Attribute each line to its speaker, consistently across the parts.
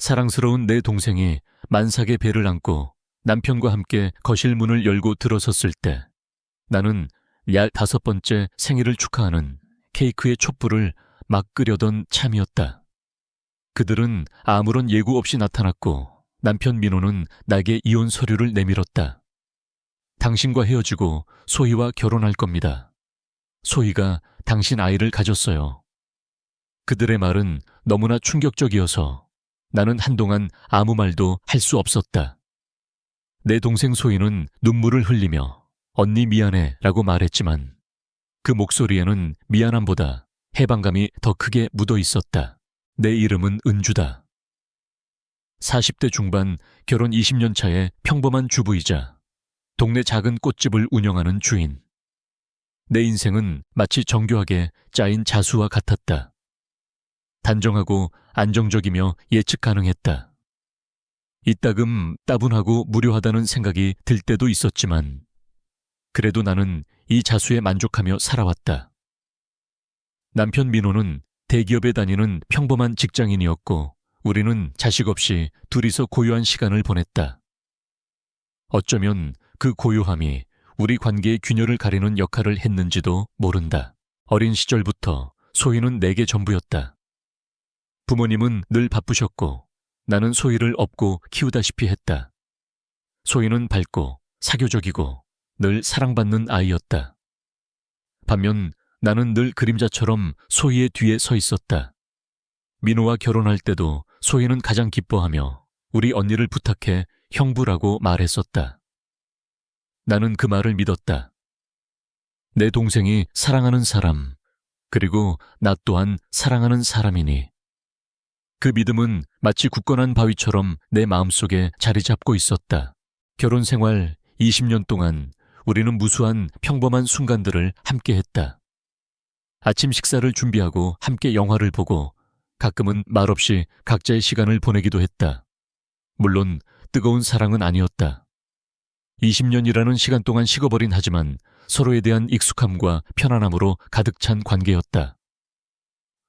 Speaker 1: 사랑스러운 내 동생이 만삭의 배를 안고 남편과 함께 거실 문을 열고 들어섰을 때 나는 15번째 생일을 축하하는 케이크의 촛불을 막 끄려던 참이었다. 그들은 아무런 예고 없이 나타났고 남편 민호는 나에게 이혼 서류를 내밀었다. 당신과 헤어지고 소희와 결혼할 겁니다. 소희가 당신 아이를 가졌어요. 그들의 말은 너무나 충격적이어서 나는 한동안 아무 말도 할 수 없었다. 내 동생 소희는 눈물을 흘리며 언니 미안해 라고 말했지만 그 목소리에는 미안함보다 해방감이 더 크게 묻어 있었다. 내 이름은 은주다. 40대 중반 결혼 20년 차의 평범한 주부이자 동네 작은 꽃집을 운영하는 주인. 내 인생은 마치 정교하게 짜인 자수와 같았다. 단정하고 안정적이며 예측 가능했다. 이따금 따분하고 무료하다는 생각이 들 때도 있었지만 그래도 나는 이 자수에 만족하며 살아왔다. 남편 민호는 대기업에 다니는 평범한 직장인이었고 우리는 자식 없이 둘이서 고요한 시간을 보냈다. 어쩌면 그 고요함이 우리 관계의 균열을 가리는 역할을 했는지도 모른다. 어린 시절부터 소희는 내게 전부였다. 부모님은 늘 바쁘셨고 나는 소희를 업고 키우다시피 했다. 소희는 밝고 사교적이고 늘 사랑받는 아이였다. 반면 나는 늘 그림자처럼 소희의 뒤에 서 있었다. 민호와 결혼할 때도 소희는 가장 기뻐하며 우리 언니를 부탁해 형부라고 말했었다. 나는 그 말을 믿었다. 내 동생이 사랑하는 사람, 그리고 나 또한 사랑하는 사람이니 그 믿음은 마치 굳건한 바위처럼 내 마음속에 자리 잡고 있었다. 결혼 생활 20년 동안 우리는 무수한 평범한 순간들을 함께 했다. 아침 식사를 준비하고 함께 영화를 보고 가끔은 말없이 각자의 시간을 보내기도 했다. 물론 뜨거운 사랑은 아니었다. 20년이라는 시간 동안 식어버린 하지만 서로에 대한 익숙함과 편안함으로 가득 찬 관계였다.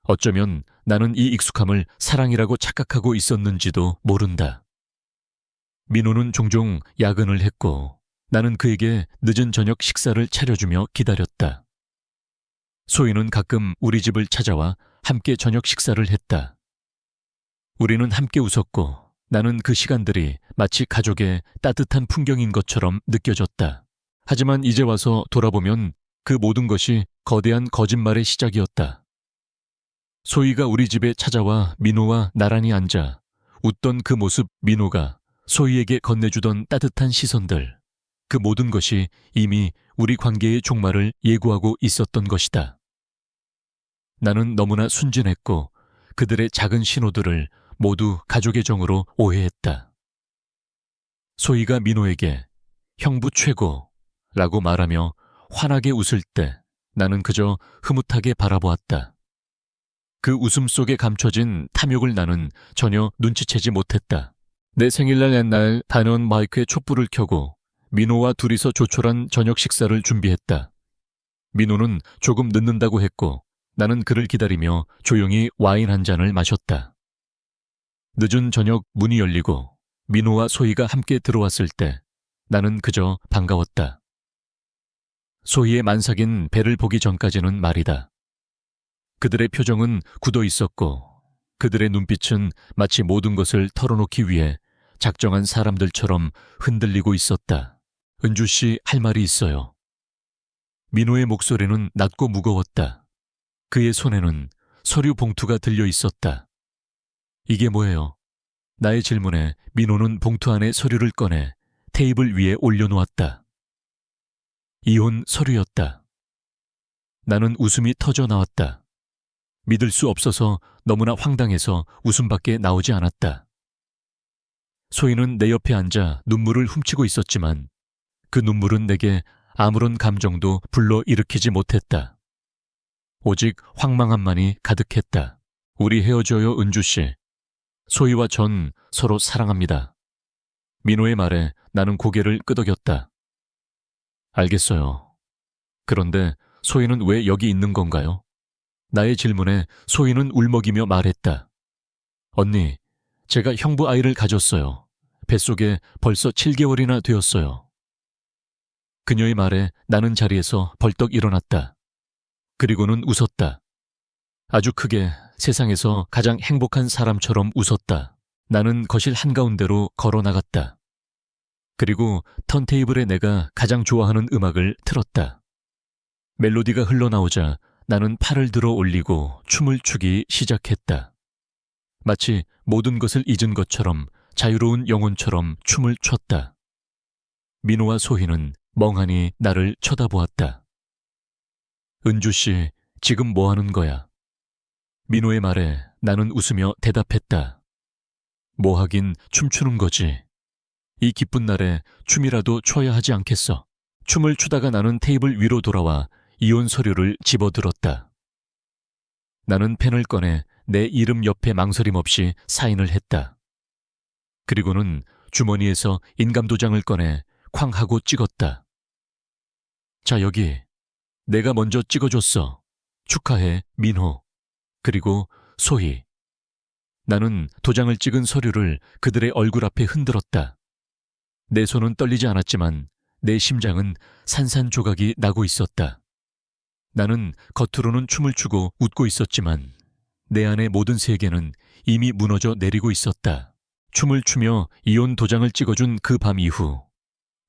Speaker 1: 어쩌면 나는 이 익숙함을 사랑이라고 착각하고 있었는지도 모른다. 민호는 종종 야근을 했고 나는 그에게 늦은 저녁 식사를 차려주며 기다렸다. 소희는 가끔 우리 집을 찾아와 함께 저녁 식사를 했다. 우리는 함께 웃었고 나는 그 시간들이 마치 가족의 따뜻한 풍경인 것처럼 느껴졌다. 하지만 이제 와서 돌아보면 그 모든 것이 거대한 거짓말의 시작이었다. 소희가 우리 집에 찾아와 민호와 나란히 앉아 웃던 그 모습, 민호가 소희에게 건네주던 따뜻한 시선들, 그 모든 것이 이미 우리 관계의 종말을 예고하고 있었던 것이다. 나는 너무나 순진했고 그들의 작은 신호들을 모두 가족의 정으로 오해했다. 소희가 민호에게 형부 최고라고 말하며 환하게 웃을 때 나는 그저 흐뭇하게 바라보았다. 그 웃음 속에 감춰진 탐욕을 나는 전혀 눈치채지 못했다. 내 생일날 옛날 단연 마이크에 촛불을 켜고 민호와 둘이서 조촐한 저녁 식사를 준비했다. 민호는 조금 늦는다고 했고 나는 그를 기다리며 조용히 와인 한 잔을 마셨다. 늦은 저녁 문이 열리고 민호와 소희가 함께 들어왔을 때 나는 그저 반가웠다. 소희의 만삭인 배를 보기 전까지는 말이다. 그들의 표정은 굳어 있었고 그들의 눈빛은 마치 모든 것을 털어놓기 위해 작정한 사람들처럼 흔들리고 있었다. 은주 씨, 할 말이 있어요. 민호의 목소리는 낮고 무거웠다. 그의 손에는 서류 봉투가 들려 있었다. 이게 뭐예요? 나의 질문에 민호는 봉투 안에 서류를 꺼내 테이블 위에 올려놓았다. 이혼 서류였다. 나는 웃음이 터져 나왔다. 믿을 수 없어서 너무나 황당해서 웃음밖에 나오지 않았다. 소희는 내 옆에 앉아 눈물을 훔치고 있었지만 그 눈물은 내게 아무런 감정도 불러일으키지 못했다. 오직 황망함만이 가득했다. 우리 헤어져요, 은주씨. 소희와 전 서로 사랑합니다. 민호의 말에 나는 고개를 끄덕였다. 알겠어요. 그런데 소희는 왜 여기 있는 건가요? 나의 질문에 소희는 울먹이며 말했다. 언니, 제가 형부 아이를 가졌어요. 뱃속에 벌써 7개월이나 되었어요. 그녀의 말에 나는 자리에서 벌떡 일어났다. 그리고는 웃었다. 아주 크게 세상에서 가장 행복한 사람처럼 웃었다. 나는 거실 한가운데로 걸어 나갔다. 그리고 턴테이블에 내가 가장 좋아하는 음악을 틀었다. 멜로디가 흘러나오자 나는 팔을 들어 올리고 춤을 추기 시작했다. 마치 모든 것을 잊은 것처럼 자유로운 영혼처럼 춤을 췄다. 민호와 소희는 멍하니 나를 쳐다보았다. 은주 씨, 지금 뭐 하는 거야? 민호의 말에 나는 웃으며 대답했다. 뭐 하긴 춤추는 거지. 이 기쁜 날에 춤이라도 춰야 하지 않겠어. 춤을 추다가 나는 테이블 위로 돌아와 이혼 서류를 집어들었다. 나는 펜을 꺼내 내 이름 옆에 망설임 없이 사인을 했다. 그리고는 주머니에서 인감도장을 꺼내 쾅 하고 찍었다. 자, 여기. 내가 먼저 찍어줬어. 축하해, 민호. 그리고 소희. 나는 도장을 찍은 서류를 그들의 얼굴 앞에 흔들었다. 내 손은 떨리지 않았지만 내 심장은 산산조각이 나고 있었다. 나는 겉으로는 춤을 추고 웃고 있었지만 내 안의 모든 세계는 이미 무너져 내리고 있었다. 춤을 추며 이혼 도장을 찍어준 그 밤 이후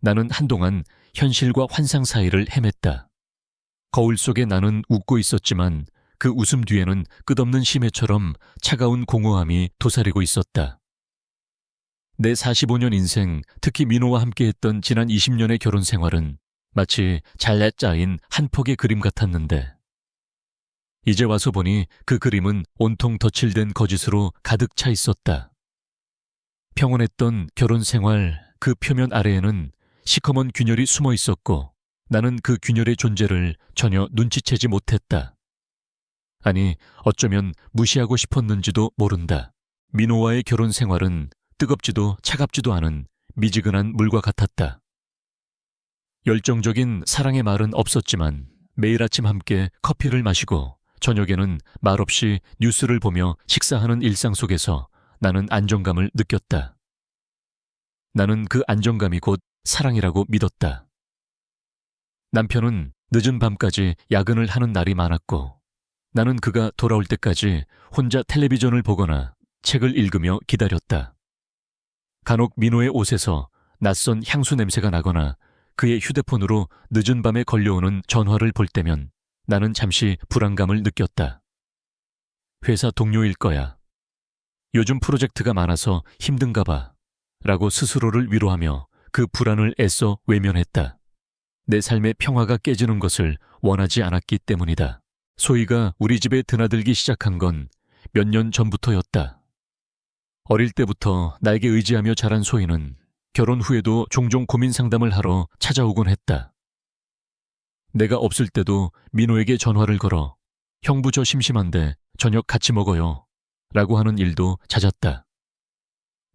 Speaker 1: 나는 한동안 현실과 환상 사이를 헤맸다. 거울 속에 나는 웃고 있었지만 그 웃음 뒤에는 끝없는 심해처럼 차가운 공허함이 도사리고 있었다. 내 45년 인생, 특히 민호와 함께했던 지난 20년의 결혼 생활은 마치 잘래 짜인 한 폭의 그림 같았는데 이제 와서 보니 그 그림은 온통 덧칠된 거짓으로 가득 차 있었다. 평온했던 결혼 생활 그 표면 아래에는 시커먼 균열이 숨어 있었고 나는 그 균열의 존재를 전혀 눈치채지 못했다. 아니, 어쩌면 무시하고 싶었는지도 모른다. 민호와의 결혼 생활은 뜨겁지도 차갑지도 않은 미지근한 물과 같았다. 열정적인 사랑의 말은 없었지만 매일 아침 함께 커피를 마시고 저녁에는 말없이 뉴스를 보며 식사하는 일상 속에서 나는 안정감을 느꼈다. 나는 그 안정감이 곧 사랑이라고 믿었다. 남편은 늦은 밤까지 야근을 하는 날이 많았고 나는 그가 돌아올 때까지 혼자 텔레비전을 보거나 책을 읽으며 기다렸다. 간혹 민호의 옷에서 낯선 향수 냄새가 나거나 그의 휴대폰으로 늦은 밤에 걸려오는 전화를 볼 때면 나는 잠시 불안감을 느꼈다. 회사 동료일 거야. 요즘 프로젝트가 많아서 힘든가 봐. 라고 스스로를 위로하며 그 불안을 애써 외면했다. 내 삶의 평화가 깨지는 것을 원하지 않았기 때문이다. 소희가 우리 집에 드나들기 시작한 건 몇 년 전부터였다. 어릴 때부터 나에게 의지하며 자란 소희는 결혼 후에도 종종 고민 상담을 하러 찾아오곤 했다. 내가 없을 때도 민호에게 전화를 걸어 형부 저 심심한데 저녁 같이 먹어요 라고 하는 일도 잦았다.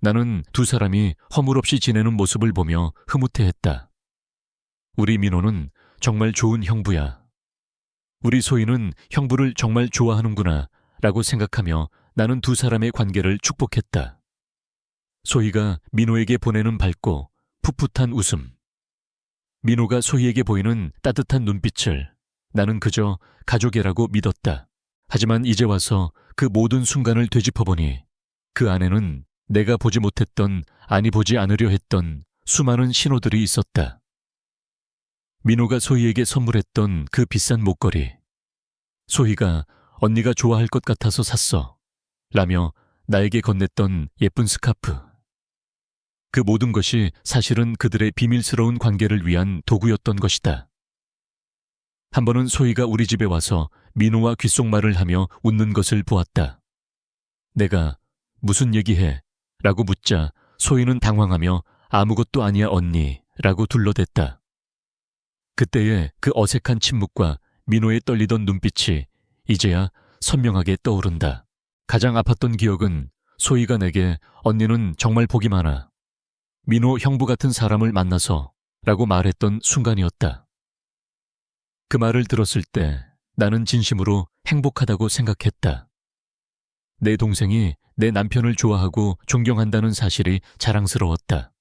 Speaker 1: 나는 두 사람이 허물없이 지내는 모습을 보며 흐뭇해했다. 우리 민호는 정말 좋은 형부야. 우리 소희는 형부를 정말 좋아하는구나 라고 생각하며 나는 두 사람의 관계를 축복했다. 소희가 민호에게 보내는 밝고 풋풋한 웃음, 민호가 소희에게 보이는 따뜻한 눈빛을 나는 그저 가족이라고 믿었다. 하지만 이제 와서 그 모든 순간을 되짚어보니 그 안에는 내가 보지 못했던, 아니 보지 않으려 했던 수많은 신호들이 있었다. 민호가 소희에게 선물했던 그 비싼 목걸이, 소희가 언니가 좋아할 것 같아서 샀어 라며 나에게 건넸던 예쁜 스카프, 그 모든 것이 사실은 그들의 비밀스러운 관계를 위한 도구였던 것이다. 한 번은 소희가 우리 집에 와서 민호와 귓속말을 하며 웃는 것을 보았다. 내가 무슨 얘기해? 라고 묻자 소희는 당황하며 아무것도 아니야 언니 라고 둘러댔다. 그때의 그 어색한 침묵과 민호의 떨리던 눈빛이 이제야 선명하게 떠오른다. 가장 아팠던 기억은 소희가 내게 언니는 정말 복이 많아. 민호 형부 같은 사람을 만나서 라고 말했던 순간이었다. 그 말을 들었을 때 나는 진심으로 행복하다고 생각했다. 내 동생이 내 남편을 좋아하고 존경한다는 사실이 자랑스러웠다.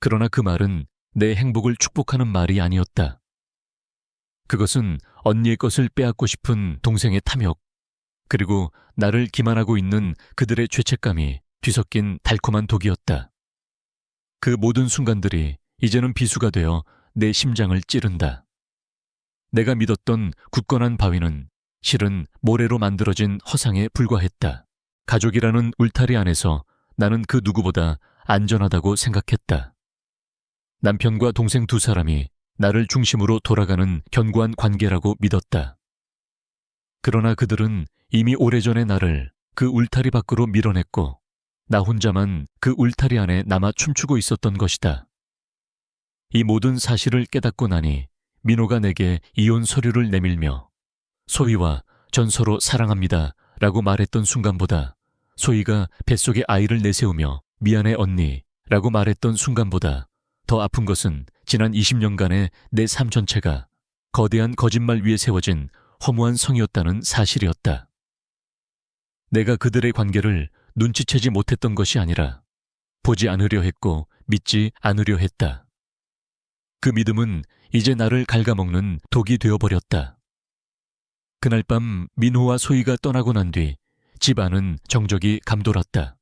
Speaker 1: 그러나 그 말은 내 행복을 축복하는 말이 아니었다. 그것은 언니의 것을 빼앗고 싶은 동생의 탐욕, 그리고 나를 기만하고 있는 그들의 죄책감이 뒤섞인 달콤한 독이었다. 그 모든 순간들이 이제는 비수가 되어 내 심장을 찌른다. 내가 믿었던 굳건한 바위는 실은 모래로 만들어진 허상에 불과했다. 가족이라는 울타리 안에서 나는 그 누구보다 안전하다고 생각했다. 남편과 동생 두 사람이 나를 중심으로 돌아가는 견고한 관계라고 믿었다. 그러나 그들은 이미 오래전에 나를 그 울타리 밖으로 밀어냈고 나 혼자만 그 울타리 안에 남아 춤추고 있었던 것이다. 이 모든 사실을 깨닫고 나니 민호가 내게 이혼 서류를 내밀며 소희와 전 서로 사랑합니다 라고 말했던 순간보다 소희가 뱃속에 아이를 내세우며 미안해 언니 라고 말했던 순간보다 더 아픈 것은 지난 20년간의 내 삶 전체가 거대한 거짓말 위에 세워진 허무한 성이었다는 사실이었다. 내가 그들의 관계를 눈치채지 못했던 것이 아니라 보지 않으려 했고 믿지 않으려 했다. 그 믿음은 이제 나를 갉아먹는 독이 되어버렸다. 그날 밤 민호와 소희가 떠나고 난 뒤 집 안은 정적이 감돌았다.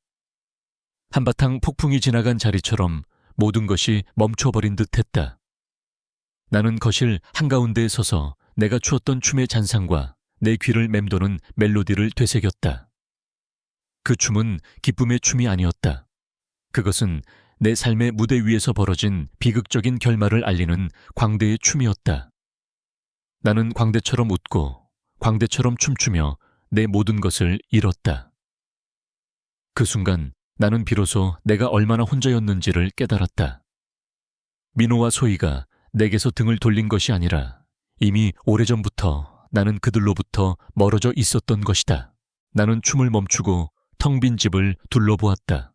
Speaker 1: 한바탕 폭풍이 지나간 자리처럼 모든 것이 멈춰버린 듯했다. 나는 거실 한가운데에 서서 내가 추었던 춤의 잔상과 내 귀를 맴도는 멜로디를 되새겼다. 그 춤은 기쁨의 춤이 아니었다. 그것은 내 삶의 무대 위에서 벌어진 비극적인 결말을 알리는 광대의 춤이었다. 나는 광대처럼 웃고 광대처럼 춤추며 내 모든 것을 잃었다. 그 순간 나는 비로소 내가 얼마나 혼자였는지를 깨달았다. 민호와 소희가 내게서 등을 돌린 것이 아니라 이미 오래전부터 나는 그들로부터 멀어져 있었던 것이다. 나는 춤을 멈추고 텅 빈 집을 둘러보았다.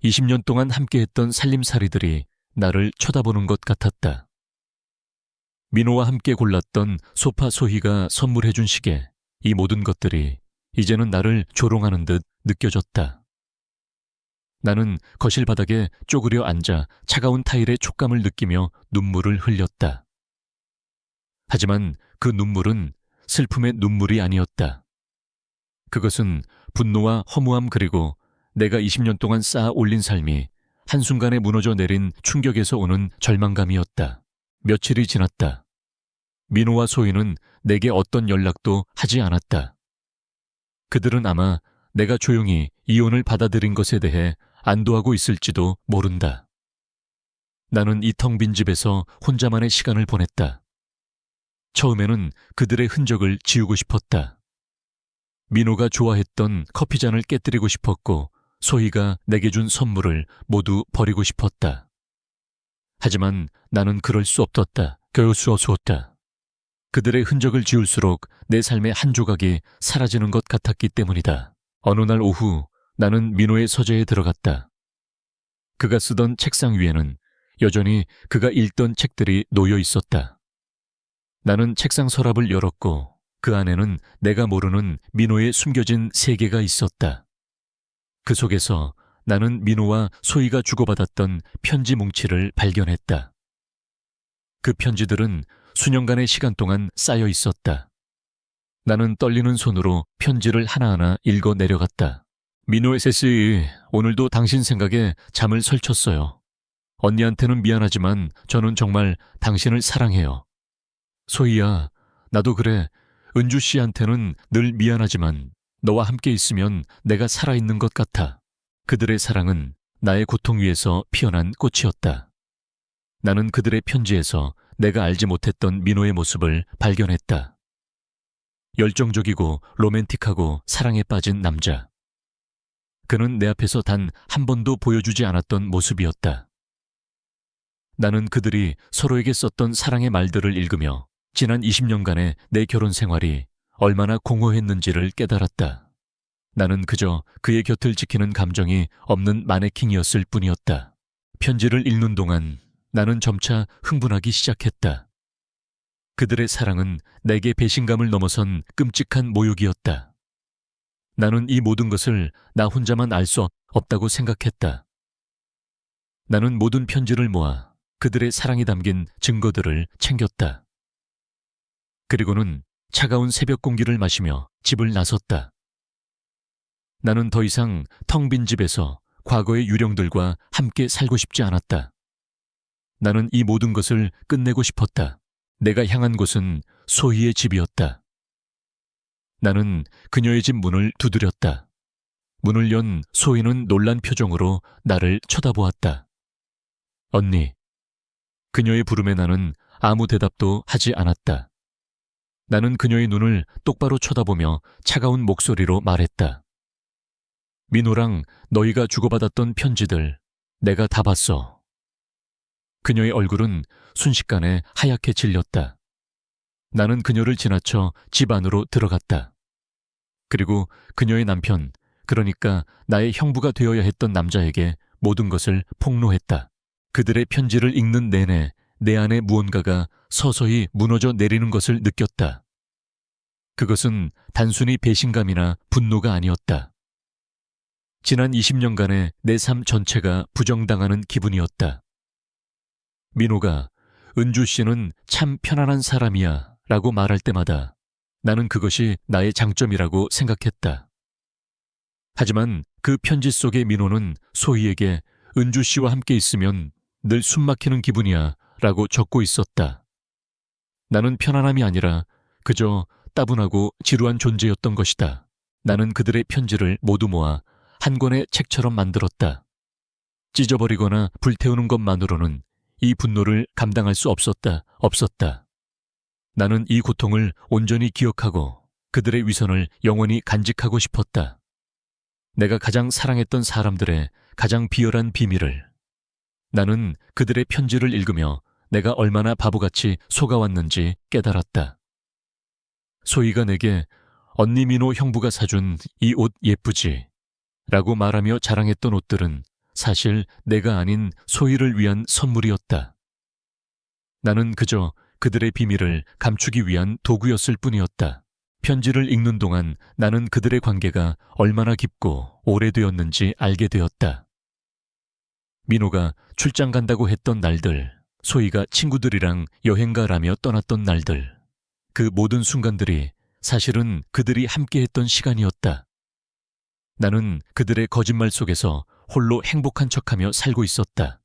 Speaker 1: 20년 동안 함께했던 살림살이들이 나를 쳐다보는 것 같았다. 민호와 함께 골랐던 소파 소희가 선물해준 시계, 이 모든 것들이 이제는 나를 조롱하는 듯 느껴졌다. 나는 거실 바닥에 쪼그려 앉아 차가운 타일의 촉감을 느끼며 눈물을 흘렸다. 하지만 그 눈물은 슬픔의 눈물이 아니었다. 그것은 분노와 허무함 그리고 내가 20년 동안 쌓아 올린 삶이 한순간에 무너져 내린 충격에서 오는 절망감이었다. 며칠이 지났다. 민호와 소희는 내게 어떤 연락도 하지 않았다. 그들은 아마 내가 조용히 이혼을 받아들인 것에 대해 안도하고 있을지도 모른다. 나는 이 텅 빈 집에서 혼자만의 시간을 보냈다. 처음에는 그들의 흔적을 지우고 싶었다. 민호가 좋아했던 커피잔을 깨뜨리고 싶었고 소희가 내게 준 선물을 모두 버리고 싶었다. 하지만 나는 그럴 수 없었다. 겨우 수었다. 그들의 흔적을 지울수록 내 삶의 한 조각이 사라지는 것 같았기 때문이다. 어느 날 오후 나는 민호의 서재에 들어갔다. 그가 쓰던 책상 위에는 여전히 그가 읽던 책들이 놓여 있었다. 나는 책상 서랍을 열었고 그 안에는 내가 모르는 민호의 숨겨진 세계가 있었다. 그 속에서 나는 민호와 소희가 주고받았던 편지 뭉치를 발견했다. 그 편지들은 수년간의 시간 동안 쌓여 있었다. 나는 떨리는 손으로 편지를 하나하나 읽어 내려갔다. 민호의 세씨, 오늘도 당신 생각에 잠을 설쳤어요. 언니한테는 미안하지만 저는 정말 당신을 사랑해요. 소희야, 나도 그래. 은주 씨한테는 늘 미안하지만 너와 함께 있으면 내가 살아있는 것 같아. 그들의 사랑은 나의 고통 위에서 피어난 꽃이었다. 나는 그들의 편지에서 내가 알지 못했던 민호의 모습을 발견했다. 열정적이고 로맨틱하고 사랑에 빠진 남자. 그는 내 앞에서 단 한 번도 보여주지 않았던 모습이었다. 나는 그들이 서로에게 썼던 사랑의 말들을 읽으며 지난 20년간의 내 결혼 생활이 얼마나 공허했는지를 깨달았다. 나는 그저 그의 곁을 지키는 감정이 없는 마네킹이었을 뿐이었다. 편지를 읽는 동안 나는 점차 흥분하기 시작했다. 그들의 사랑은 내게 배신감을 넘어선 끔찍한 모욕이었다. 나는 이 모든 것을 나 혼자만 알 수 없다고 생각했다. 나는 모든 편지를 모아 그들의 사랑이 담긴 증거들을 챙겼다. 그리고는 차가운 새벽 공기를 마시며 집을 나섰다. 나는 더 이상 텅 빈 집에서 과거의 유령들과 함께 살고 싶지 않았다. 나는 이 모든 것을 끝내고 싶었다. 내가 향한 곳은 소희의 집이었다. 나는 그녀의 집 문을 두드렸다. 문을 연 소희는 놀란 표정으로 나를 쳐다보았다. 언니. 그녀의 부름에 나는 아무 대답도 하지 않았다. 나는 그녀의 눈을 똑바로 쳐다보며 차가운 목소리로 말했다. 민호랑 너희가 주고받았던 편지들 내가 다 봤어. 그녀의 얼굴은 순식간에 하얗게 질렸다. 나는 그녀를 지나쳐 집 안으로 들어갔다. 그리고 그녀의 남편, 그러니까 나의 형부가 되어야 했던 남자에게 모든 것을 폭로했다. 그들의 편지를 읽는 내내 내 안에 무언가가 서서히 무너져 내리는 것을 느꼈다. 그것은 단순히 배신감이나 분노가 아니었다. 지난 20년간의 내 삶 전체가 부정당하는 기분이었다. 민호가 은주 씨는 참 편안한 사람이야 라고 말할 때마다 나는 그것이 나의 장점이라고 생각했다. 하지만 그 편지 속의 민호는 소희에게 은주 씨와 함께 있으면 늘 숨막히는 기분이야 라고 적고 있었다. 나는 편안함이 아니라 그저 따분하고 지루한 존재였던 것이다. 나는 그들의 편지를 모두 모아 한 권의 책처럼 만들었다. 찢어버리거나 불태우는 것만으로는 이 분노를 감당할 수 없었다. 나는 이 고통을 온전히 기억하고 그들의 위선을 영원히 간직하고 싶었다. 내가 가장 사랑했던 사람들의 가장 비열한 비밀을. 나는 그들의 편지를 읽으며 내가 얼마나 바보같이 속아왔는지 깨달았다. 소희가 내게 언니 민호 형부가 사준 이 옷 예쁘지? 라고 말하며 자랑했던 옷들은 사실 내가 아닌 소희를 위한 선물이었다. 나는 그저 그들의 비밀을 감추기 위한 도구였을 뿐이었다. 편지를 읽는 동안 나는 그들의 관계가 얼마나 깊고 오래되었는지 알게 되었다. 민호가 출장 간다고 했던 날들, 소희가 친구들이랑 여행 가라며 떠났던 날들, 그 모든 순간들이 사실은 그들이 함께했던 시간이었다. 나는 그들의 거짓말 속에서 홀로 행복한 척하며 살고 있었다.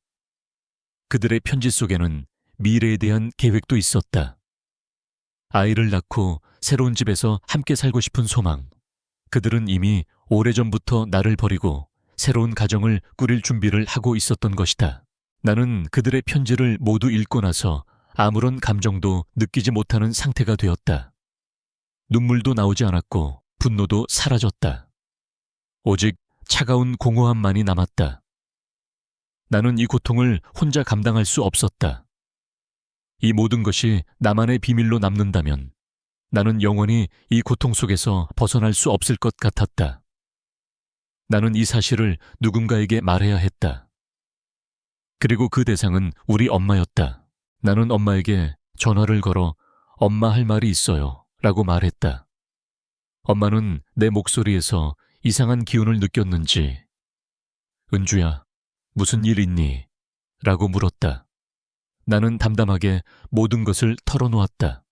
Speaker 1: 그들의 편지 속에는 미래에 대한 계획도 있었다. 아이를 낳고 새로운 집에서 함께 살고 싶은 소망. 그들은 이미 오래전부터 나를 버리고 새로운 가정을 꾸릴 준비를 하고 있었던 것이다. 나는 그들의 편지를 모두 읽고 나서 아무런 감정도 느끼지 못하는 상태가 되었다. 눈물도 나오지 않았고 분노도 사라졌다. 오직 차가운 공허함만이 남았다. 나는 이 고통을 혼자 감당할 수 없었다. 이 모든 것이 나만의 비밀로 남는다면 나는 영원히 이 고통 속에서 벗어날 수 없을 것 같았다. 나는 이 사실을 누군가에게 말해야 했다. 그리고 그 대상은 우리 엄마였다. 나는 엄마에게 전화를 걸어 엄마 할 말이 있어요 라고 말했다. 엄마는 내 목소리에서 이상한 기운을 느꼈는지 은주야, 무슨 일 있니? 라고 물었다. 나는 담담하게 모든 것을 털어놓았다.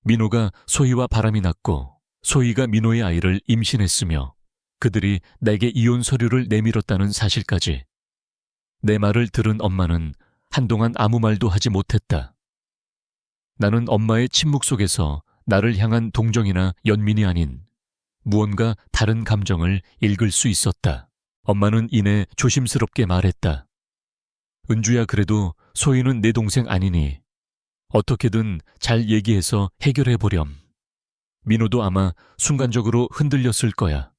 Speaker 1: 민호가 소희와 바람이 났고 소희가 민호의 아이를 임신했으며 그들이 내게 이혼 서류를 내밀었다는 사실까지. 내 말을 들은 엄마는 한동안 아무 말도 하지 못했다. 나는 엄마의 침묵 속에서 나를 향한 동정이나 연민이 아닌 무언가 다른 감정을 읽을 수 있었다. 엄마는 이내 조심스럽게 말했다. 은주야, 그래도 소희는 내 동생 아니니 어떻게든 잘 얘기해서 해결해보렴. 민호도 아마 순간적으로 흔들렸을 거야.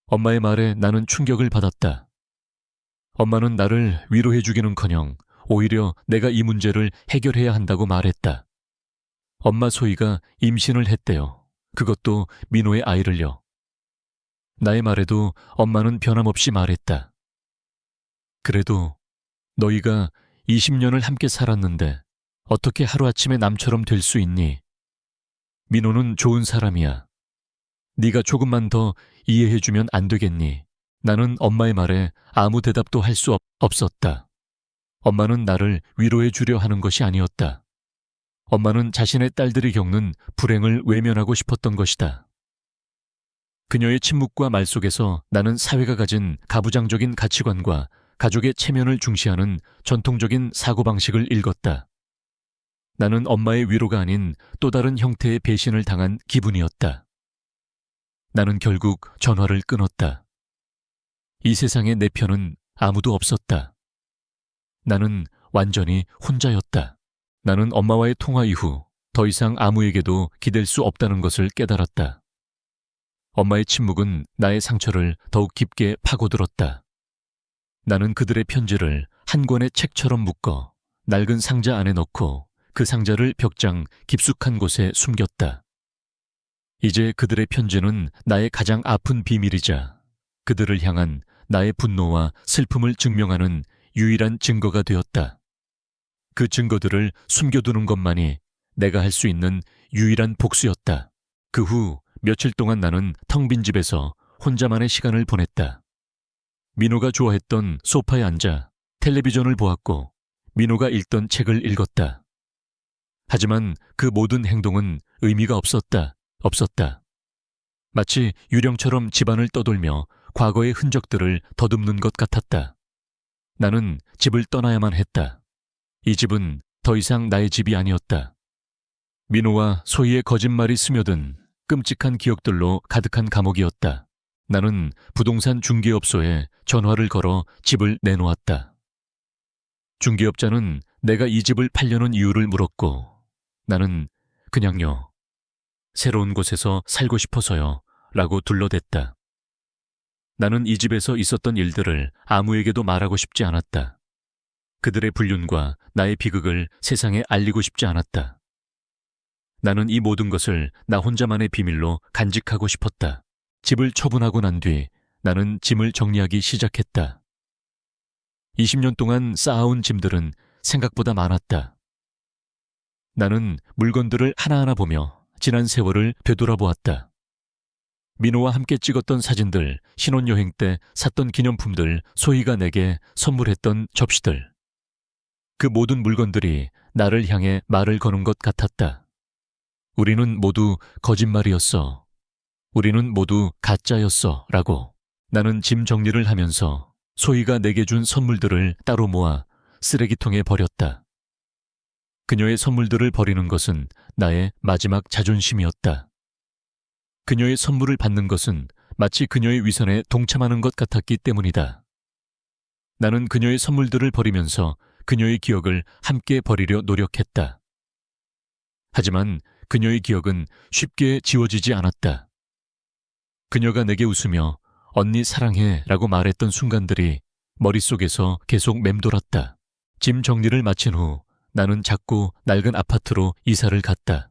Speaker 1: 엄마의 말에 나는 충격을 받았다. 엄마는 나를 위로해주기는커녕 오히려 내가 이 문제를 해결해야 한다고 말했다. 엄마 소희가 임신을 했대요. 그것도 민호의 아이를요. 나의 말에도 엄마는 변함없이 말했다. 그래도 너희가 20년을 함께 살았는데 어떻게 하루아침에 남처럼 될 수 있니? 민호는 좋은 사람이야. 네가 조금만 더 이해해주면 안 되겠니? 나는 엄마의 말에 아무 대답도 할 수 없었다. 엄마는 나를 위로해 주려 하는 것이 아니었다. 엄마는 자신의 딸들이 겪는 불행을 외면하고 싶었던 것이다. 그녀의 침묵과 말 속에서 나는 사회가 가진 가부장적인 가치관과 가족의 체면을 중시하는 전통적인 사고방식을 읽었다. 나는 엄마의 위로가 아닌 또 다른 형태의 배신을 당한 기분이었다. 나는 결국 전화를 끊었다. 이 세상에 내 편은 아무도 없었다. 나는 완전히 혼자였다. 나는 엄마와의 통화 이후 더 이상 아무에게도 기댈 수 없다는 것을 깨달았다. 엄마의 침묵은 나의 상처를 더욱 깊게 파고들었다. 나는 그들의 편지를 한 권의 책처럼 묶어 낡은 상자 안에 넣고 그 상자를 벽장 깊숙한 곳에 숨겼다. 이제 그들의 편지는 나의 가장 아픈 비밀이자 그들을 향한 나의 분노와 슬픔을 증명하는 유일한 증거가 되었다. 그 증거들을 숨겨두는 것만이 내가 할 수 있는 유일한 복수였다. 그 후 며칠 동안 나는 텅 빈 집에서 혼자만의 시간을 보냈다. 민호가 좋아했던 소파에 앉아 텔레비전을 보았고 민호가 읽던 책을 읽었다. 하지만 그 모든 행동은 의미가 없었다. 마치 유령처럼 집안을 떠돌며 과거의 흔적들을 더듬는 것 같았다. 나는 집을 떠나야만 했다. 이 집은 더 이상 나의 집이 아니었다. 민호와 소희의 거짓말이 스며든 끔찍한 기억들로 가득한 감옥이었다. 나는 부동산 중개업소에 전화를 걸어 집을 내놓았다. 중개업자는 내가 이 집을 팔려는 이유를 물었고 나는 그냥요. 새로운 곳에서 살고 싶어서요. 라고 둘러댔다. 나는 이 집에서 있었던 일들을 아무에게도 말하고 싶지 않았다. 그들의 불륜과 나의 비극을 세상에 알리고 싶지 않았다. 나는 이 모든 것을 나 혼자만의 비밀로 간직하고 싶었다. 집을 처분하고 난 뒤 나는 짐을 정리하기 시작했다. 20년 동안 쌓아온 짐들은 생각보다 많았다. 나는 물건들을 하나하나 보며 지난 세월을 되돌아보았다. 민호와 함께 찍었던 사진들, 신혼여행 때 샀던 기념품들, 소희가 내게 선물했던 접시들. 그 모든 물건들이 나를 향해 말을 거는 것 같았다. 우리는 모두 거짓말이었어. 우리는 모두 가짜였어. 라고. 나는 짐 정리를 하면서 소희가 내게 준 선물들을 따로 모아 쓰레기통에 버렸다. 그녀의 선물들을 버리는 것은 나의 마지막 자존심이었다. 그녀의 선물을 받는 것은 마치 그녀의 위선에 동참하는 것 같았기 때문이다. 나는 그녀의 선물들을 버리면서 그녀의 기억을 함께 버리려 노력했다. 하지만 그녀의 기억은 쉽게 지워지지 않았다. 그녀가 내게 웃으며 언니 사랑해 라고 말했던 순간들이 머릿속에서 계속 맴돌았다. 짐 정리를 마친 후 나는 작고 낡은 아파트로 이사를 갔다.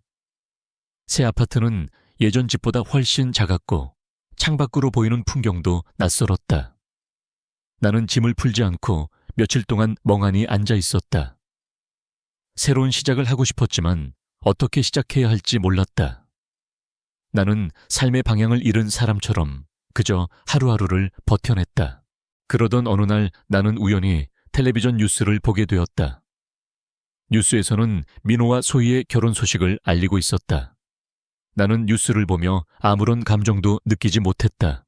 Speaker 1: 새 아파트는 예전 집보다 훨씬 작았고 창밖으로 보이는 풍경도 낯설었다. 나는 짐을 풀지 않고 며칠 동안 멍하니 앉아 있었다. 새로운 시작을 하고 싶었지만 어떻게 시작해야 할지 몰랐다. 나는 삶의 방향을 잃은 사람처럼 그저 하루하루를 버텨냈다. 그러던 어느 날 나는 우연히 텔레비전 뉴스를 보게 되었다. 뉴스에서는 민호와 소희의 결혼 소식을 알리고 있었다. 나는 뉴스를 보며 아무런 감정도 느끼지 못했다.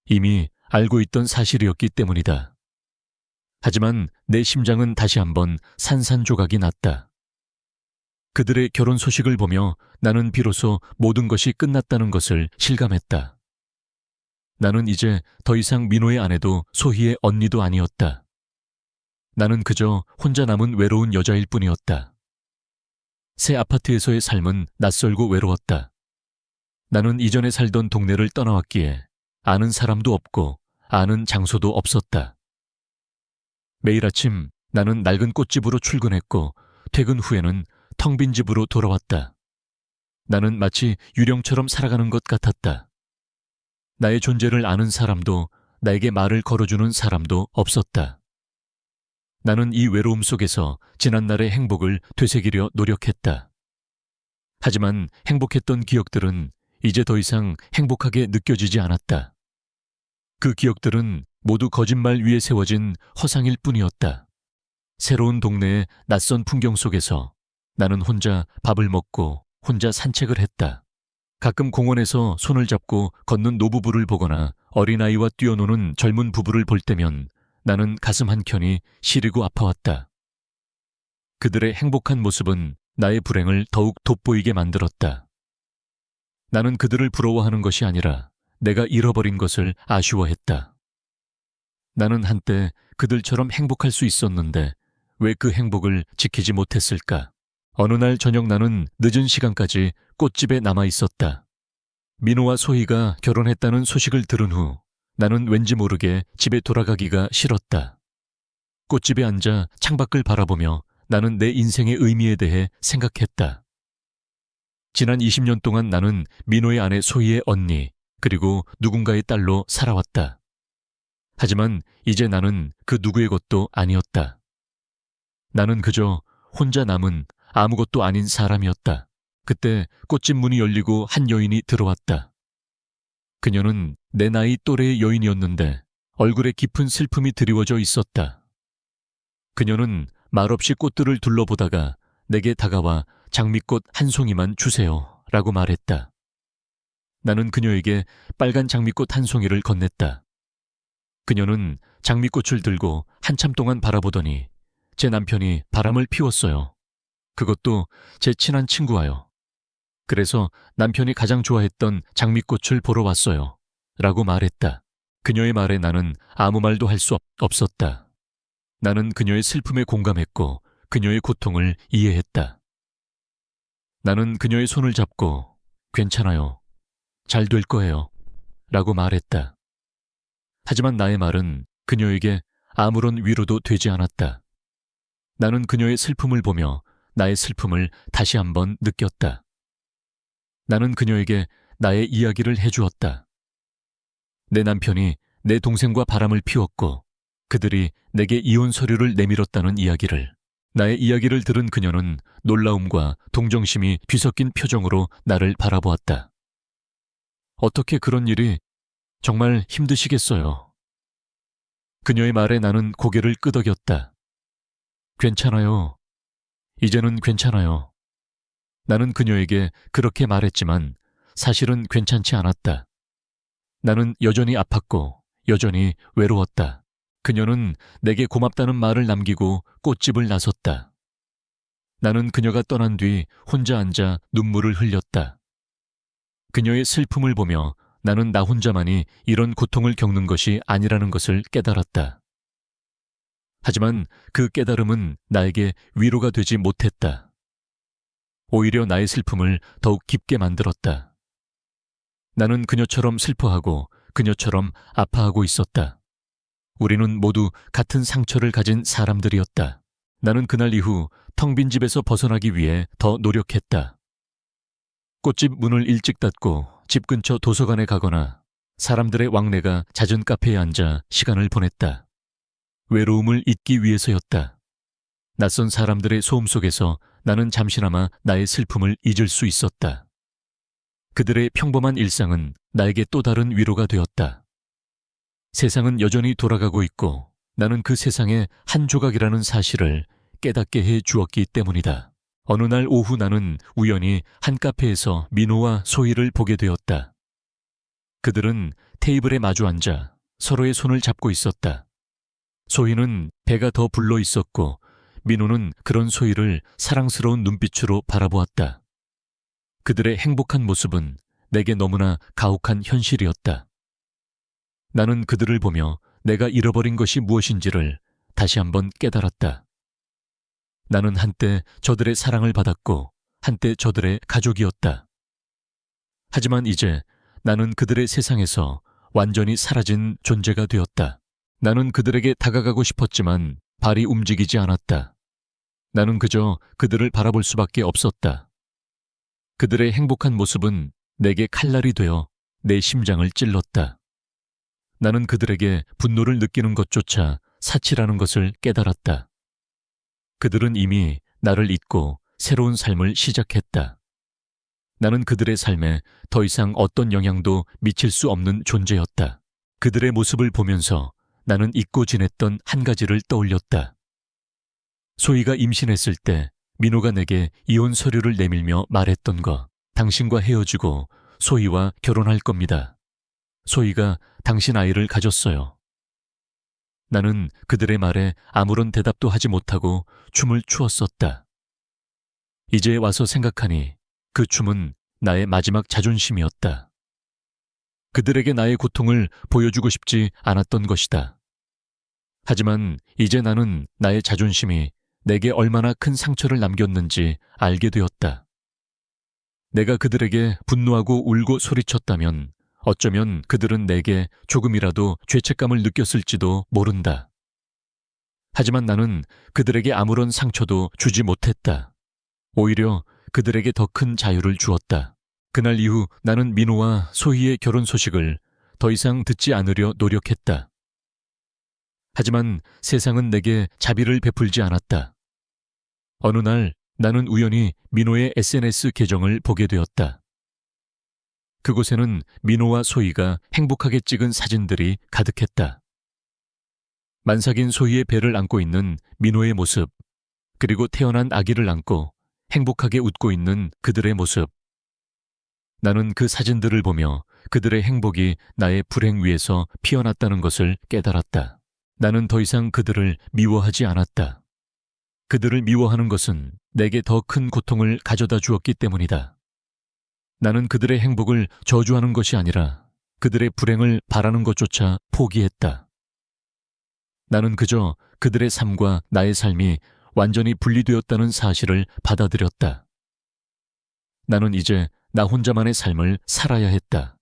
Speaker 1: 이미 알고 있던 사실이었기 때문이다. 하지만 내 심장은 다시 한번 산산조각이 났다. 그들의 결혼 소식을 보며 나는 비로소 모든 것이 끝났다는 것을 실감했다. 나는 이제 더 이상 민호의 아내도 소희의 언니도 아니었다. 나는 그저 혼자 남은 외로운 여자일 뿐이었다. 새 아파트에서의 삶은 낯설고 외로웠다. 나는 이전에 살던 동네를 떠나왔기에 아는 사람도 없고 아는 장소도 없었다. 매일 아침 나는 낡은 꽃집으로 출근했고 퇴근 후에는 텅 빈 집으로 돌아왔다. 나는 마치 유령처럼 살아가는 것 같았다. 나의 존재를 아는 사람도 나에게 말을 걸어주는 사람도 없었다. 나는 이 외로움 속에서 지난날의 행복을 되새기려 노력했다. 하지만 행복했던 기억들은 이제 더 이상 행복하게 느껴지지 않았다. 그 기억들은 모두 거짓말 위에 세워진 허상일 뿐이었다. 새로운 동네의 낯선 풍경 속에서 나는 혼자 밥을 먹고 혼자 산책을 했다. 가끔 공원에서 손을 잡고 걷는 노부부를 보거나 어린아이와 뛰어노는 젊은 부부를 볼 때면 나는 가슴 한켠이 시리고 아파왔다. 그들의 행복한 모습은 나의 불행을 더욱 돋보이게 만들었다. 나는 그들을 부러워하는 것이 아니라 내가 잃어버린 것을 아쉬워했다. 나는 한때 그들처럼 행복할 수 있었는데 왜 그 행복을 지키지 못했을까? 어느 날 저녁 나는 늦은 시간까지 꽃집에 남아 있었다. 민호와 소희가 결혼했다는 소식을 들은 후 나는 왠지 모르게 집에 돌아가기가 싫었다. 꽃집에 앉아 창밖을 바라보며 나는 내 인생의 의미에 대해 생각했다. 지난 20년 동안 나는 민호의 아내 소희의 언니, 그리고 누군가의 딸로 살아왔다. 하지만 이제 나는 그 누구의 것도 아니었다. 나는 그저 혼자 남은 아무것도 아닌 사람이었다. 그때 꽃집 문이 열리고 한 여인이 들어왔다. 그녀는 내 나이 또래의 여인이었는데 얼굴에 깊은 슬픔이 드리워져 있었다. 그녀는 말없이 꽃들을 둘러보다가 내게 다가와 장미꽃 한 송이만 주세요 라고 말했다. 나는 그녀에게 빨간 장미꽃 한 송이를 건넸다. 그녀는 장미꽃을 들고 한참 동안 바라보더니 제 남편이 바람을 피웠어요. 그것도 제 친한 친구와요. 그래서 남편이 가장 좋아했던 장미꽃을 보러 왔어요. 라고 말했다. 그녀의 말에 나는 아무 말도 할 수 없었다. 나는 그녀의 슬픔에 공감했고 그녀의 고통을 이해했다. 나는 그녀의 손을 잡고 괜찮아요. 잘 될 거예요. 라고 말했다. 하지만 나의 말은 그녀에게 아무런 위로도 되지 않았다. 나는 그녀의 슬픔을 보며 나의 슬픔을 다시 한번 느꼈다. 나는 그녀에게 나의 이야기를 해주었다. 내 남편이 내 동생과 바람을 피웠고 그들이 내게 이혼 서류를 내밀었다는 이야기를. 나의 이야기를 들은 그녀는 놀라움과 동정심이 뒤섞인 표정으로 나를 바라보았다. 어떻게 그런 일이 정말 힘드시겠어요. 그녀의 말에 나는 고개를 끄덕였다. 괜찮아요. 이제는 괜찮아요. 나는 그녀에게 그렇게 말했지만 사실은 괜찮지 않았다. 나는 여전히 아팠고 여전히 외로웠다. 그녀는 내게 고맙다는 말을 남기고 꽃집을 나섰다. 나는 그녀가 떠난 뒤 혼자 앉아 눈물을 흘렸다. 그녀의 슬픔을 보며 나는 나 혼자만이 이런 고통을 겪는 것이 아니라는 것을 깨달았다. 하지만 그 깨달음은 나에게 위로가 되지 못했다. 오히려 나의 슬픔을 더욱 깊게 만들었다. 나는 그녀처럼 슬퍼하고 그녀처럼 아파하고 있었다. 우리는 모두 같은 상처를 가진 사람들이었다. 나는 그날 이후 텅 빈 집에서 벗어나기 위해 더 노력했다. 꽃집 문을 일찍 닫고 집 근처 도서관에 가거나 사람들의 왕래가 잦은 카페에 앉아 시간을 보냈다. 외로움을 잊기 위해서였다. 낯선 사람들의 소음 속에서 나는 잠시나마 나의 슬픔을 잊을 수 있었다. 그들의 평범한 일상은 나에게 또 다른 위로가 되었다. 세상은 여전히 돌아가고 있고 나는 그 세상의 한 조각이라는 사실을 깨닫게 해 주었기 때문이다. 어느 날 오후 나는 우연히 한 카페에서 민호와 소희를 보게 되었다. 그들은 테이블에 마주 앉아 서로의 손을 잡고 있었다. 소희는 배가 더 불러 있었고 민호는 그런 소희를 사랑스러운 눈빛으로 바라보았다. 그들의 행복한 모습은 내게 너무나 가혹한 현실이었다. 나는 그들을 보며 내가 잃어버린 것이 무엇인지를 다시 한번 깨달았다. 나는 한때 저들의 사랑을 받았고 한때 저들의 가족이었다. 하지만 이제 나는 그들의 세상에서 완전히 사라진 존재가 되었다. 나는 그들에게 다가가고 싶었지만 발이 움직이지 않았다. 나는 그저 그들을 바라볼 수밖에 없었다. 그들의 행복한 모습은 내게 칼날이 되어 내 심장을 찔렀다. 나는 그들에게 분노를 느끼는 것조차 사치라는 것을 깨달았다. 그들은 이미 나를 잊고 새로운 삶을 시작했다. 나는 그들의 삶에 더 이상 어떤 영향도 미칠 수 없는 존재였다. 그들의 모습을 보면서 나는 잊고 지냈던 한 가지를 떠올렸다. 소희가 임신했을 때 민호가 내게 이혼 서류를 내밀며 말했던 거. 당신과 헤어지고 소희와 결혼할 겁니다. 소희가 당신 아이를 가졌어요. 나는 그들의 말에 아무런 대답도 하지 못하고 춤을 추었었다. 이제 와서 생각하니 그 춤은 나의 마지막 자존심이었다. 그들에게 나의 고통을 보여주고 싶지 않았던 것이다. 하지만 이제 나는 나의 자존심이 내게 얼마나 큰 상처를 남겼는지 알게 되었다. 내가 그들에게 분노하고 울고 소리쳤다면 어쩌면 그들은 내게 조금이라도 죄책감을 느꼈을지도 모른다. 하지만 나는 그들에게 아무런 상처도 주지 못했다. 오히려 그들에게 더 큰 자유를 주었다. 그날 이후 나는 민호와 소희의 결혼 소식을 더 이상 듣지 않으려 노력했다. 하지만 세상은 내게 자비를 베풀지 않았다. 어느 날 나는 우연히 민호의 SNS 계정을 보게 되었다. 그곳에는 민호와 소희가 행복하게 찍은 사진들이 가득했다. 만삭인 소희의 배를 안고 있는 민호의 모습, 그리고 태어난 아기를 안고 행복하게 웃고 있는 그들의 모습. 나는 그 사진들을 보며 그들의 행복이 나의 불행 위에서 피어났다는 것을 깨달았다. 나는 더 이상 그들을 미워하지 않았다. 그들을 미워하는 것은 내게 더 큰 고통을 가져다 주었기 때문이다. 나는 그들의 행복을 저주하는 것이 아니라 그들의 불행을 바라는 것조차 포기했다. 나는 그저 그들의 삶과 나의 삶이 완전히 분리되었다는 사실을 받아들였다. 나는 이제 나 혼자만의 삶을 살아야 했다.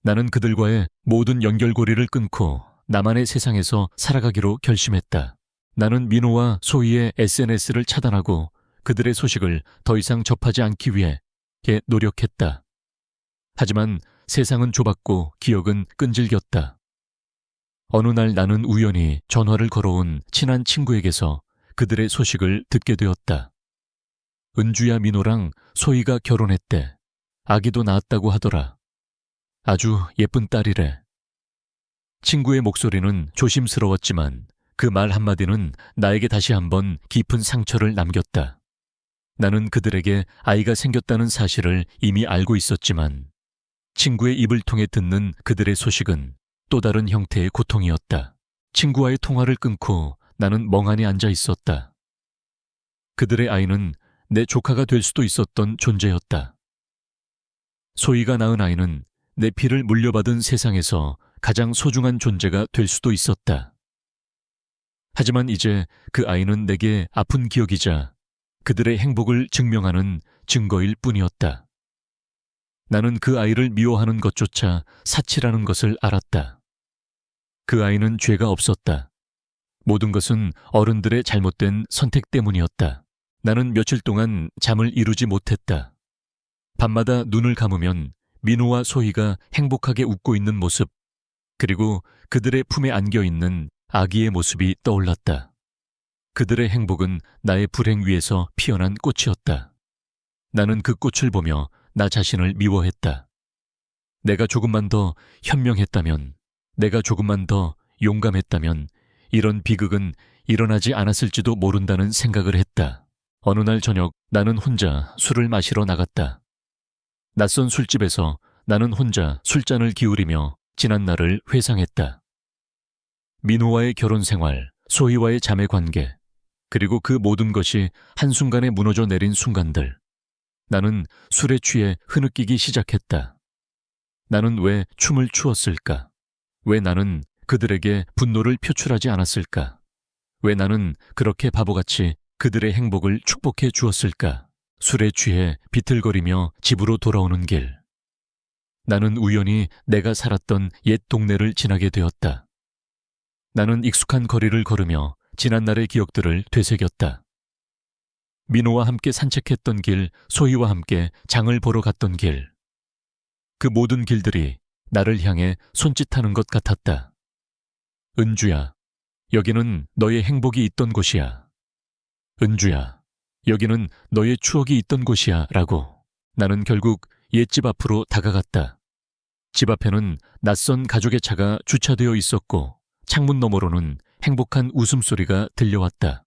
Speaker 1: 나는 그들과의 모든 연결고리를 끊고 나만의 세상에서 살아가기로 결심했다. 나는 민호와 소희의 SNS를 차단하고 그들의 소식을 더 이상 접하지 않기 위해 노력했다. 하지만 세상은 좁았고 기억은 끈질겼다. 어느 날 나는 우연히 전화를 걸어온 친한 친구에게서 그들의 소식을 듣게 되었다. 은주야, 민호랑 소희가 결혼했대. 아기도 낳았다고 하더라. 아주 예쁜 딸이래. 친구의 목소리는 조심스러웠지만 그 말 한마디는 나에게 다시 한번 깊은 상처를 남겼다. 나는 그들에게 아이가 생겼다는 사실을 이미 알고 있었지만 친구의 입을 통해 듣는 그들의 소식은 또 다른 형태의 고통이었다. 친구와의 통화를 끊고 나는 멍하니 앉아 있었다. 그들의 아이는 내 조카가 될 수도 있었던 존재였다. 소희가 낳은 아이는 내 피를 물려받은 세상에서 가장 소중한 존재가 될 수도 있었다. 하지만 이제 그 아이는 내게 아픈 기억이자 그들의 행복을 증명하는 증거일 뿐이었다. 나는 그 아이를 미워하는 것조차 사치라는 것을 알았다. 그 아이는 죄가 없었다. 모든 것은 어른들의 잘못된 선택 때문이었다. 나는 며칠 동안 잠을 이루지 못했다. 밤마다 눈을 감으면 민호와 소희가 행복하게 웃고 있는 모습, 그리고 그들의 품에 안겨있는 아기의 모습이 떠올랐다. 그들의 행복은 나의 불행 위에서 피어난 꽃이었다. 나는 그 꽃을 보며 나 자신을 미워했다. 내가 조금만 더 현명했다면, 내가 조금만 더 용감했다면 이런 비극은 일어나지 않았을지도 모른다는 생각을 했다. 어느 날 저녁 나는 혼자 술을 마시러 나갔다. 낯선 술집에서 나는 혼자 술잔을 기울이며 지난 날을 회상했다. 민호와의 결혼 생활, 소희와의 자매 관계, 그리고 그 모든 것이 한순간에 무너져 내린 순간들. 나는 술에 취해 흐느끼기 시작했다. 나는 왜 춤을 추었을까? 왜 나는 그들에게 분노를 표출하지 않았을까? 왜 나는 그렇게 바보같이 그들의 행복을 축복해 주었을까? 술에 취해 비틀거리며 집으로 돌아오는 길. 나는 우연히 내가 살았던 옛 동네를 지나게 되었다. 나는 익숙한 거리를 걸으며 지난날의 기억들을 되새겼다. 민호와 함께 산책했던 길, 소희와 함께 장을 보러 갔던 길. 그 모든 길들이 나를 향해 손짓하는 것 같았다. 은주야, 여기는 너의 행복이 있던 곳이야. 은주야, 여기는 너의 추억이 있던 곳이야 라고. 나는 결국 옛집 앞으로 다가갔다. 집 앞에는 낯선 가족의 차가 주차되어 있었고 창문 너머로는 행복한 웃음소리가 들려왔다.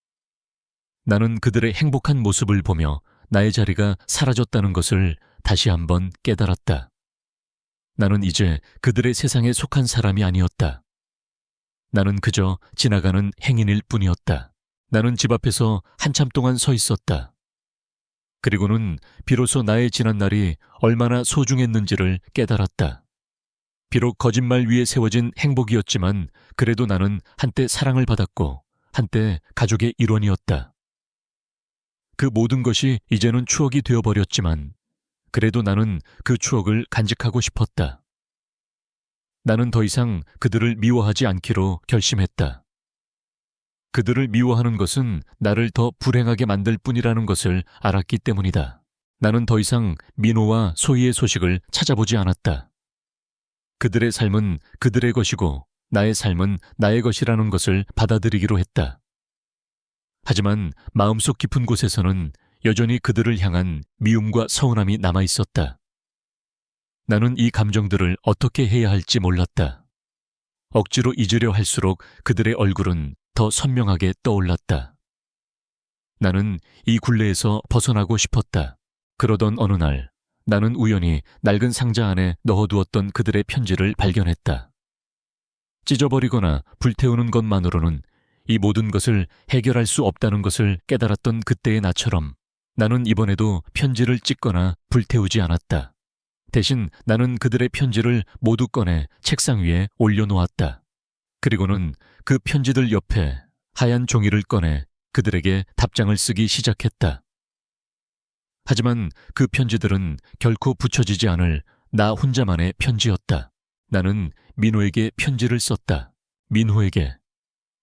Speaker 1: 나는 그들의 행복한 모습을 보며 나의 자리가 사라졌다는 것을 다시 한번 깨달았다. 나는 이제 그들의 세상에 속한 사람이 아니었다. 나는 그저 지나가는 행인일 뿐이었다. 나는 집 앞에서 한참 동안 서 있었다. 그리고는 비로소 나의 지난 날이 얼마나 소중했는지를 깨달았다. 비록 거짓말 위에 세워진 행복이었지만 그래도 나는 한때 사랑을 받았고 한때 가족의 일원이었다. 그 모든 것이 이제는 추억이 되어버렸지만 그래도 나는 그 추억을 간직하고 싶었다. 나는 더 이상 그들을 미워하지 않기로 결심했다. 그들을 미워하는 것은 나를 더 불행하게 만들 뿐이라는 것을 알았기 때문이다. 나는 더 이상 민호와 소희의 소식을 찾아보지 않았다. 그들의 삶은 그들의 것이고 나의 삶은 나의 것이라는 것을 받아들이기로 했다. 하지만 마음속 깊은 곳에서는 여전히 그들을 향한 미움과 서운함이 남아 있었다. 나는 이 감정들을 어떻게 해야 할지 몰랐다. 억지로 잊으려 할수록 그들의 얼굴은 더 선명하게 떠올랐다. 나는 이 굴레에서 벗어나고 싶었다. 그러던 어느 날 나는 우연히 낡은 상자 안에 넣어두었던 그들의 편지를 발견했다. 찢어버리거나 불태우는 것만으로는 이 모든 것을 해결할 수 없다는 것을 깨달았던 그때의 나처럼 나는 이번에도 편지를 찢거나 불태우지 않았다. 대신 나는 그들의 편지를 모두 꺼내 책상 위에 올려놓았다. 그리고는 그 편지들 옆에 하얀 종이를 꺼내 그들에게 답장을 쓰기 시작했다. 하지만 그 편지들은 결코 붙여지지 않을 나 혼자만의 편지였다. 나는 민호에게 편지를 썼다. 민호에게.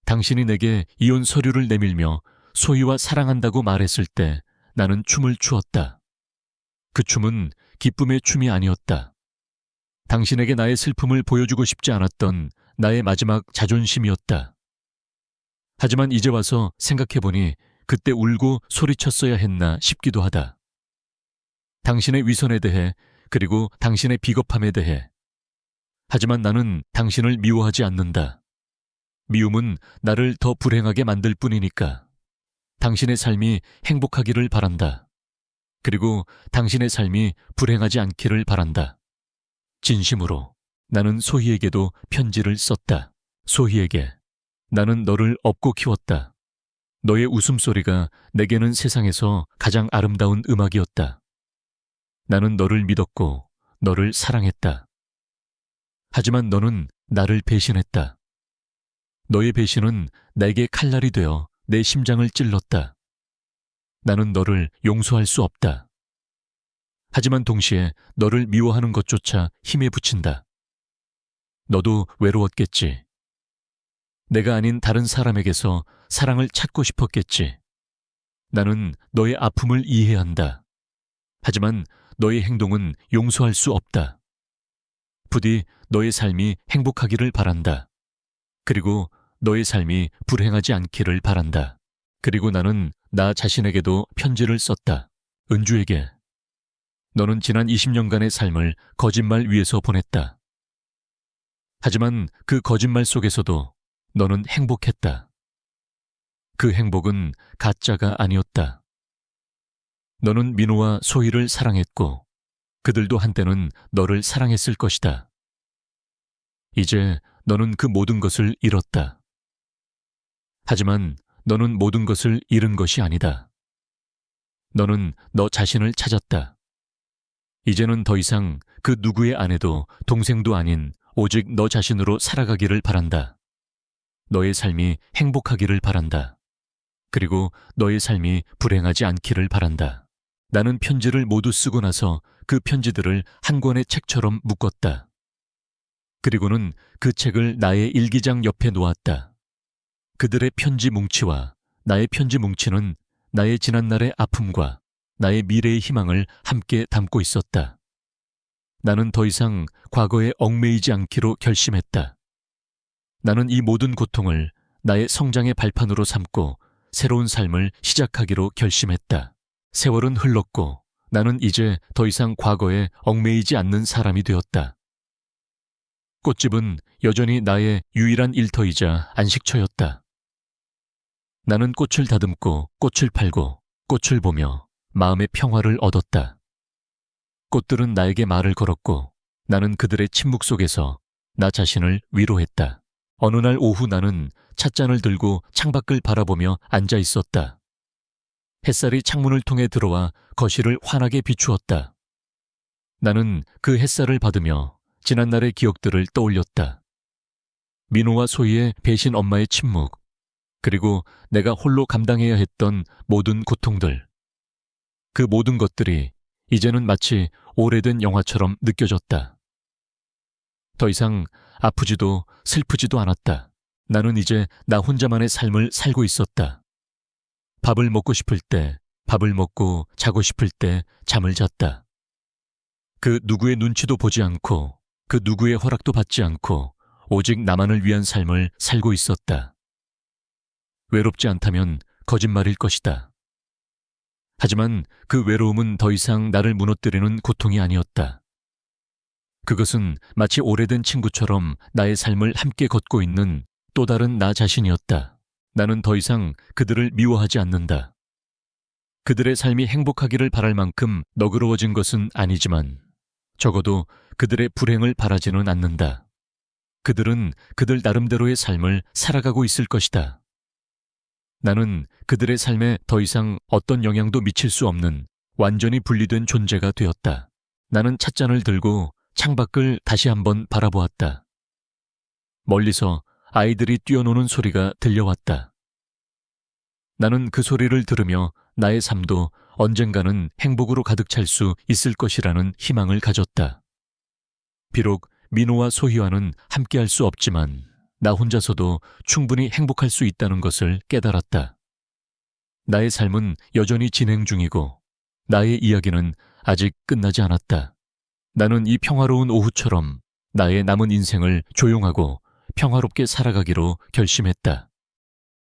Speaker 1: 당신이 내게 이혼 서류를 내밀며 소희와 사랑한다고 말했을 때 나는 춤을 추었다. 그 춤은 기쁨의 춤이 아니었다. 당신에게 나의 슬픔을 보여주고 싶지 않았던 나의 마지막 자존심이었다. 하지만 이제 와서 생각해보니 그때 울고 소리쳤어야 했나 싶기도 하다. 당신의 위선에 대해 그리고 당신의 비겁함에 대해. 하지만 나는 당신을 미워하지 않는다. 미움은 나를 더 불행하게 만들 뿐이니까. 당신의 삶이 행복하기를 바란다. 그리고 당신의 삶이 불행하지 않기를 바란다. 진심으로 나는 소희에게도 편지를 썼다. 소희에게. 나는 너를 업고 키웠다. 너의 웃음소리가 내게는 세상에서 가장 아름다운 음악이었다. 나는 너를 믿었고 너를 사랑했다. 하지만 너는 나를 배신했다. 너의 배신은 내게 칼날이 되어 내 심장을 찔렀다. 나는 너를 용서할 수 없다. 하지만 동시에 너를 미워하는 것조차 힘에 부친다. 너도 외로웠겠지. 내가 아닌 다른 사람에게서 사랑을 찾고 싶었겠지. 나는 너의 아픔을 이해한다. 하지만 너의 행동은 용서할 수 없다. 부디 너의 삶이 행복하기를 바란다. 그리고 너의 삶이 불행하지 않기를 바란다. 그리고 나는 나 자신에게도 편지를 썼다. 은주에게. 너는 지난 20년간의 삶을 거짓말 위에서 보냈다. 하지만 그 거짓말 속에서도 너는 행복했다. 그 행복은 가짜가 아니었다. 너는 민호와 소희를 사랑했고 그들도 한때는 너를 사랑했을 것이다. 이제 너는 그 모든 것을 잃었다. 하지만 너는 모든 것을 잃은 것이 아니다. 너는 너 자신을 찾았다. 이제는 더 이상 그 누구의 아내도 동생도 아닌 오직 너 자신으로 살아가기를 바란다. 너의 삶이 행복하기를 바란다. 그리고 너의 삶이 불행하지 않기를 바란다. 나는 편지를 모두 쓰고 나서 그 편지들을 한 권의 책처럼 묶었다. 그리고는 그 책을 나의 일기장 옆에 놓았다. 그들의 편지 뭉치와 나의 편지 뭉치는 나의 지난날의 아픔과 나의 미래의 희망을 함께 담고 있었다. 나는 더 이상 과거에 얽매이지 않기로 결심했다. 나는 이 모든 고통을 나의 성장의 발판으로 삼고 새로운 삶을 시작하기로 결심했다. 세월은 흘렀고 나는 이제 더 이상 과거에 얽매이지 않는 사람이 되었다. 꽃집은 여전히 나의 유일한 일터이자 안식처였다. 나는 꽃을 다듬고 꽃을 팔고 꽃을 보며 마음의 평화를 얻었다. 꽃들은 나에게 말을 걸었고 나는 그들의 침묵 속에서 나 자신을 위로했다. 어느 날 오후 나는 찻잔을 들고 창밖을 바라보며 앉아 있었다. 햇살이 창문을 통해 들어와 거실을 환하게 비추었다. 나는 그 햇살을 받으며 지난날의 기억들을 떠올렸다. 민호와 소희의 배신 엄마의 침묵, 그리고 내가 홀로 감당해야 했던 모든 고통들. 그 모든 것들이 이제는 마치 오래된 영화처럼 느껴졌다. 더 이상 아프지도 슬프지도 않았다. 나는 이제 나 혼자만의 삶을 살고 있었다. 밥을 먹고 싶을 때 밥을 먹고 자고 싶을 때 잠을 잤다. 그 누구의 눈치도 보지 않고 그 누구의 허락도 받지 않고 오직 나만을 위한 삶을 살고 있었다. 외롭지 않다면 거짓말일 것이다. 하지만 그 외로움은 더 이상 나를 무너뜨리는 고통이 아니었다. 그것은 마치 오래된 친구처럼 나의 삶을 함께 걷고 있는 또 다른 나 자신이었다. 나는 더 이상 그들을 미워하지 않는다. 그들의 삶이 행복하기를 바랄 만큼 너그러워진 것은 아니지만 적어도 그들의 불행을 바라지는 않는다. 그들은 그들 나름대로의 삶을 살아가고 있을 것이다. 나는 그들의 삶에 더 이상 어떤 영향도 미칠 수 없는 완전히 분리된 존재가 되었다. 나는 찻잔을 들고 창밖을 다시 한번 바라보았다. 멀리서 아이들이 뛰어노는 소리가 들려왔다. 나는 그 소리를 들으며 나의 삶도 언젠가는 행복으로 가득 찰 수 있을 것이라는 희망을 가졌다. 비록 민호와 소희와는 함께할 수 없지만 나 혼자서도 충분히 행복할 수 있다는 것을 깨달았다. 나의 삶은 여전히 진행 중이고 나의 이야기는 아직 끝나지 않았다. 나는 이 평화로운 오후처럼 나의 남은 인생을 조용하고 평화롭게 살아가기로 결심했다.